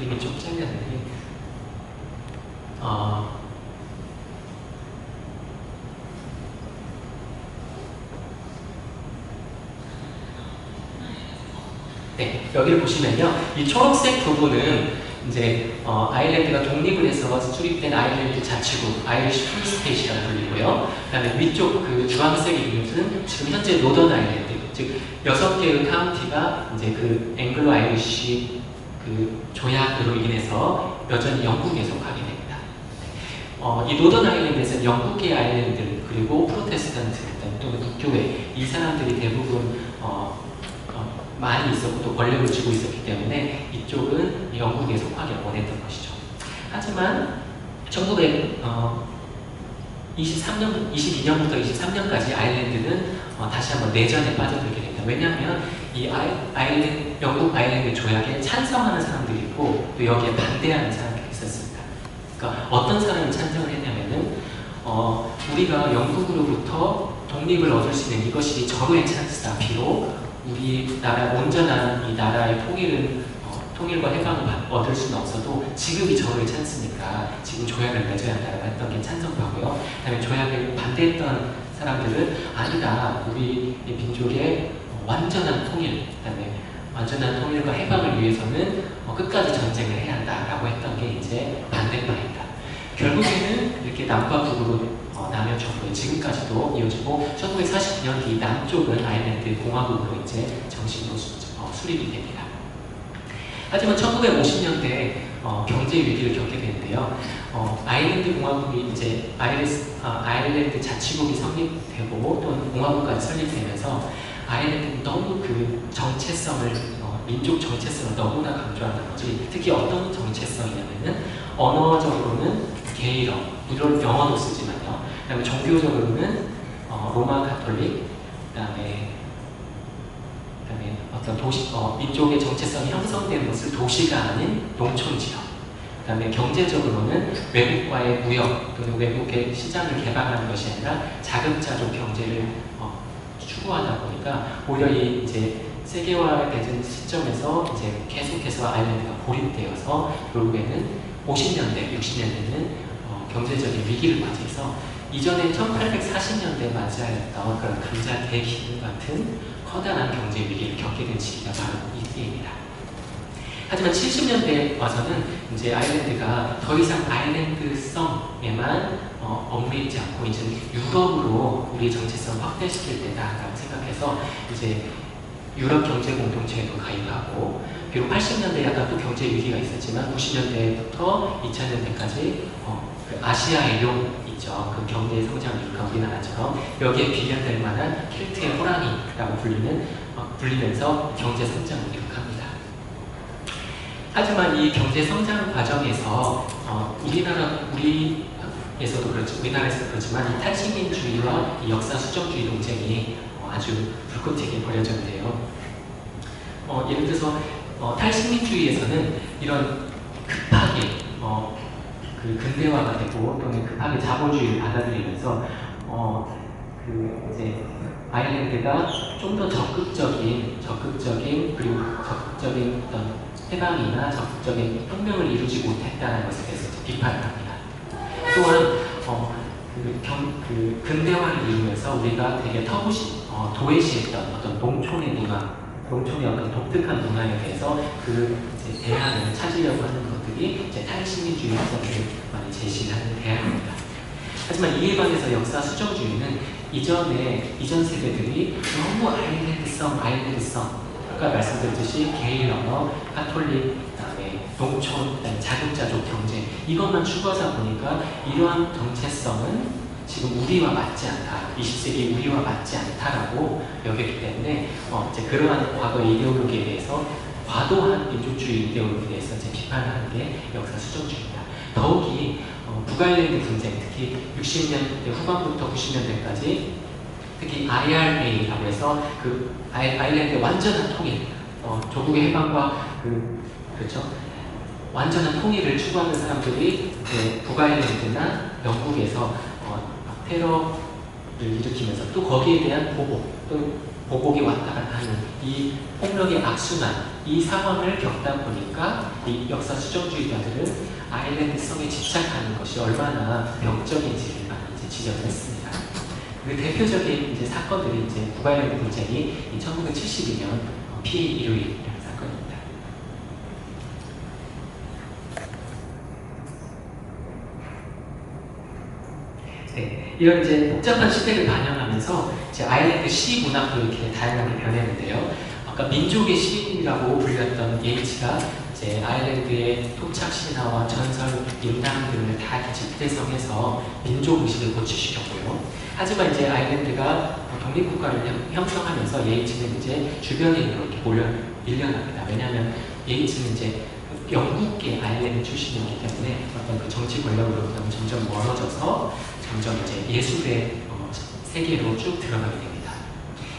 그림이 좀 잘렸는데 네, 여기를 보시면요, 이 초록색 부분은 이제 아일랜드가 독립을 해서 수립된 아일랜드 자치국, 아이리시 프리 스테이트라고 불리고요. 그다음에 위쪽 그 주황색 이것은 지금 현재 노던 아일랜드, 즉 6개의 카운티가 이제 그 앵글로 아이리시 그 조약으로 인해서 여전히 영국에 속하게 됩니다. 이 노던 아일랜드에서는 영국계 아일랜드 그리고 프로테스탄트 또는 북교회 이 사람들이 대부분 많이 있었고 또 권력을 쥐고 있었기 때문에 이쪽은 영국에 속하기를 원했던 것이죠. 하지만 1922년부터 23년까지 아일랜드는 다시 한번 내전에 빠져들게 됩니다. 왜냐하면 이 영국 아일랜드 조약에 찬성하는 사람들이 있고 또 여기에 반대하는 사람들이 있었습니다. 그러니까 어떤 사람이 찬성을 했냐면은 우리가 영국으로부터 독립을 얻을 수 있는 이것이 절호의 찬스다. 비록 우리나라 온전한 이 나라의 통일과 해방을 얻을 수는 없어도 지금이 절호의 찬스니까 지금 조약을 맺어야 한다고 했던 게 찬성파고요. 그다음에 조약을 반대했던 사람들은 아니다. 우리 민족의 완전한 통일, 그다음에 완전한 통일과 해방을 위해서는 끝까지 전쟁을 해야 한다라고 했던 게 이제 반대파입니다. 결국에는 이렇게 남과 북으로 나뉘어졌고요. 지금까지도 이어지고 1949년 뒤 남쪽은 아일랜드 공화국으로 이제 정식으로 수립이 됩니다. 하지만 1950년대 경제 위기를 겪게 되는데요. 아일랜드 공화국이 이제 아일랜드 자치국이 성립되고 또는 공화국까지 설립되면서 아일랜드는 너무 그 정체성을 민족 정체성을 너무나 강조하는 거지. 특히 어떤 정체성이냐면은 언어적으로는 게일어, 물론 영어도 쓰지만요. 그다음에 종교적으로는 로마 가톨릭, 그다음에 어떤 민족의 정체성이 형성되는 것을 도시가 아닌 농촌 지역. 그다음에 경제적으로는 외국과의 무역 또는 외국의 시장을 개방하는 것이 아니라 자급자족 경제를 추구하다 보니까 오히려 이제 세계화되는 시점에서 이제 계속해서 아일랜드가 고립되어서 결국에는 50년대, 60년대는 경제적인 위기를 맞이해서 이전에 1840년대에 맞이하였던 그런 금자 대기금 같은 커다란 경제 위기를 겪게 된 시기가 바로 이때입니다. 하지만 70년대에 와서는 이제 아일랜드가 더 이상 아일랜드성에만 얽매이지 않고 이제 유럽으로 우리의 정체성을 확대시킬 때다라고 생각해서 이제 유럽 경제 공동체에도 가입하고, 비록 80년대에 약간 또 경제 위기가 있었지만 90년대부터 2000년대까지 아시아의 용 있죠. 그 경제 성장을 이룩한 우리나라처럼 여기에 비견될 만한 켈트의 호랑이라고 불리면서 경제 성장을 이룩합니다. 하지만 이 경제 성장 과정에서 우리나라에서도 그렇지만 이 탈식민주의와 이 역사 수정주의 논쟁이 아주 불꽃튀게 벌여졌는데요. 예를 들어서 탈식민주의에서는 이런 급하게 그 근대화가 되고 또는 급하게 자본주의를 받아들이면서 이제 아일랜드가 좀 더 적극적인 그리고 적극적인 어떤 해방이나 적극적인 혁명을 이루지 못했다는 것에 대해서 비판을 합니다. 또한 그 근대화를 이루면서 우리가 되게 도외시했던 어떤 농촌의 문화, 농촌의 어떤 독특한 문화에 대해서 이제 대안을 찾으려고 하는 것들이 이제 탈식민주의 학설을 많이 제시하는 대안입니다. 하지만 이에 반해서 역사 수정주의는 이전 세대들이 너무 아일랜드성, 아까 말씀드렸듯이 게일 언어, 가톨릭, 그다음에 농촌, 그다음에 자급자족 경제 이것만 추구하다 보니까 이러한 정체성은 지금 우리와 맞지 않다, 20세기 우리와 맞지 않다라고 여겼기 때문에 이제 그러한 과거 이데올로기에 대해서 과도한 민족주의 이데올로기에 대해서 이제 비판을 하는 게 역사 수정주의입니다. 더욱이 북아일랜드 분쟁, 특히 60년대 후반부터 90년대까지 특히 IRA라고 해서 그 아일랜드의 완전한 통일, 조국의 해방과 그렇죠. 완전한 통일을 추구하는 사람들이 북아일랜드나 영국에서 테러를 일으키면서 또 거기에 대한 보복, 또 보복이 왔다 갔다 하는 이 폭력의 악순환, 이 상황을 겪다 보니까 이 역사 수정주의자들은 아일랜드 성에 집착하는 것이 얼마나 병적인지를 많이 이제 지적을 했습니다. 그 대표적인 이제 사건들이 이제 북아일랜드 분쟁이 1972년 피해 일요일이라는 사건입니다. 네, 이런 이제 복잡한 시대를 반영하면서 이제 아일랜드 시 문학도 이렇게 다양하게 변했는데요. 아까 민족의 시인이라고 불렸던 예이츠가 이제 아일랜드의 토착 신화와 전설, 인당 등을 다 집대성해서 민족 의식을 고취시켰고요. 하지만 이제 아일랜드가 독립국가를 형성하면서 예이츠는 이제 주변에 이렇게 밀려납니다. 왜냐하면 예이츠는 이제 영국계 아일랜드 출신이기 때문에 어떤 그 정치 권력으로부터 점점 멀어져서 점점 이제 예술의 세계로 쭉 들어가게 됩니다.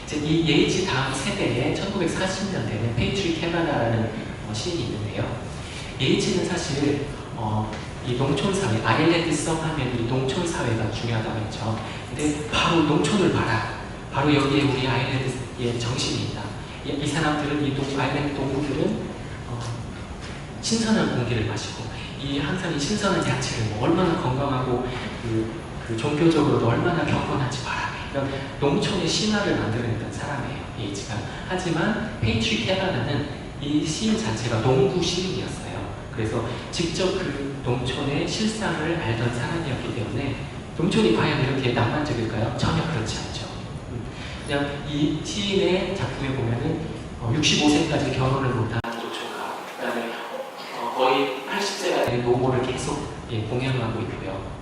이제 이 예이츠 다음 세대에 1940년대에는 페이트리 캐바나라는 시인이 있는데요. 예이츠는 사실 이 농촌사회, 아일랜드 성 하면 이 농촌사회가 중요하다고 했죠. 근데 바로 농촌을 봐라. 바로 여기에 우리 아일랜드의 정신이 있다. 이 사람들은, 아일랜드 농부들은 신선한 공기를 마시고, 항상 이 신선한 야채를 얼마나 건강하고 그 종교적으로도 얼마나 경건한지 봐라. 이런 농촌의 신화를 만들어냈던 사람이에요, 예이츠가. 하지만 페이트리 캐바나는 이 시인 자체가 농부 시인이었어요. 그래서 직접 그 농촌의 실상을 알던 사람이었기 때문에 농촌이 과연 이렇게 낭만적일까요? 전혀 그렇지 않죠. 그냥 이 시인의 작품에 보면은 65세까지 결혼을 못한 노총각, 그다음에 거의 80세가 된 노모를 계속 공연하고 있고요.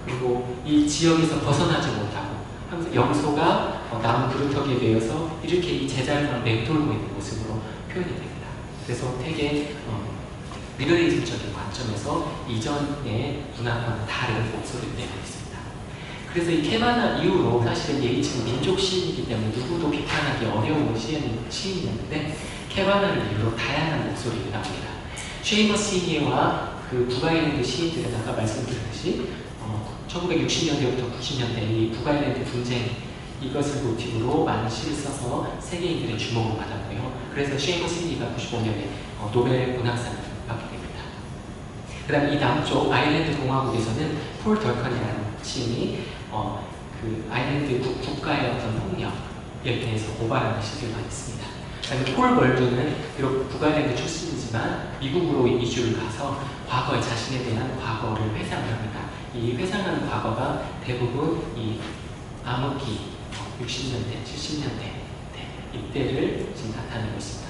그리고 이 지역에서 벗어나지 못하고 항상 염소가 나무 그루터기에 대어서 이렇게 이 제자리만 맴돌고 있는 모습으로 표현이 됩니다. 그래서 되게 리버리즘적인 관점에서 이전의 문화와는 다른 목소리를 내고 있습니다. 그래서 이 캐바나 이후로 사실은 예이츠는 민족 시인이기 때문에 누구도 비판하기 어려운 시인이었는데 캐바나를 이후로 다양한 목소리가 나옵니다. 쉐이머스 시니와 그 북아일랜드 시인들은 아까 말씀드렸듯이 1960년대부터 90년대 이 북아일랜드 분쟁 이것을 모티브로 많은 시를 써서 세계인들의 주목을 받았고요. 그래서 쉐이머스 시니가 95년에 노벨 문학상을 받게 됩니다. 그 다음에 이 남쪽 아일랜드 공화국에서는 폴 덜컨이라는 시인이 그 아일랜드 국가의 어떤 폭력에 대해서 고발하는 시를 많이 씁니다. 그다음에 폴 벌드는 비록 북아일랜드 출신이지만 미국으로 이주를 가서 과거에 자신에 대한 과거를 회상을 합니다. 이 회상하는 과거가 대부분 이 암흑기 60년대, 70년대 이때를 지금 나타내고 있습니다.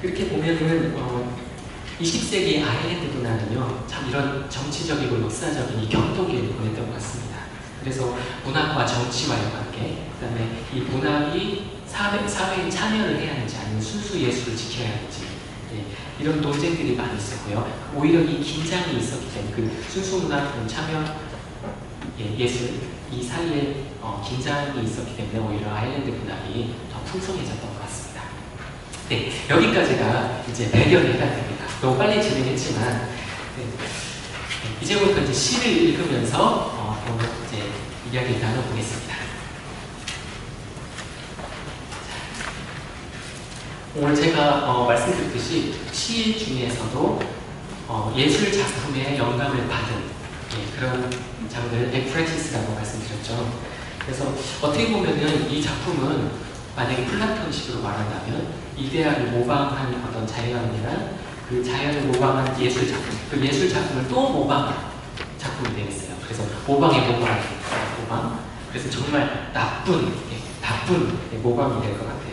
그렇게 보면은 20세기 아일랜드 문화는요, 참 이런 정치적이고 역사적인 이 경동기를 보냈던 것 같습니다. 그래서 문학과 정치와의 관계, 그 다음에 이 문학이 사회에 참여를 해야 하는지 아니면 순수 예술을 지켜야 하는지, 이런 논쟁들이 많이 있었고요. 오히려 이 긴장이 있었기 때문에 그 순수 문학, 참여 예술 이 사이에 긴장이 있었기 때문에 오히려 아일랜드 문학이 더 풍성해졌던 것 같습니다. 네, 여기까지가 이제 배경이 됩니다. 너무 빨리 진행했지만 이제부터 이제 시를 읽으면서 이제 이야기를 나눠보겠습니다. 오늘 제가 말씀드렸듯이 시 중에서도 예술 작품의 영감을 받은 그런 장르를 엑프레시스라고 말씀드렸죠. 그래서 어떻게 보면은 이 작품은 만약에 플라톤식으로 말한다면 이데아를 모방한 어떤 자연이나 그 자연을 모방한 예술 작품, 그 예술 작품을 또 모방한 작품이 되겠어요. 그래서 모방의 모방. 그래서 정말 나쁜 모방이 될 것 같아요.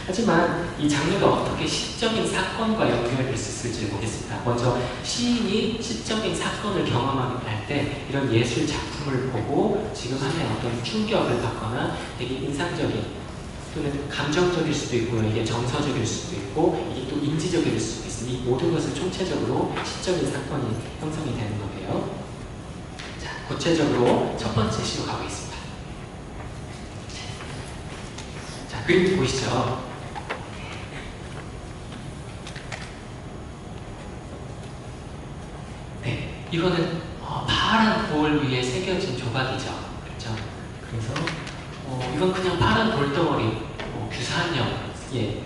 하지만 이 장르가 어떻게 시적인 사건과 연결될 수 있을지 보겠습니다. 먼저 시인이 시적인 사건을 경험할 때 이런 예술 작품을 보고 지금 하면 어떤 충격을 받거나 되게 인상적인 또는 감정적일 수도 있고요. 이게 정서적일 수도 있고 이게 또 인지적일 수도 있습니다. 이 모든 것을 총체적으로 시적인 사건이 형성이 되는 건데요. 자, 구체적으로 첫 번째 시로 가보겠습니다. 자, 그림 보이시죠? 네, 이거는 파란 볼 위에 새겨진 조각이죠. 그렇죠? 그래서 이건 그냥 파란 돌덩어리, 규산형, 예,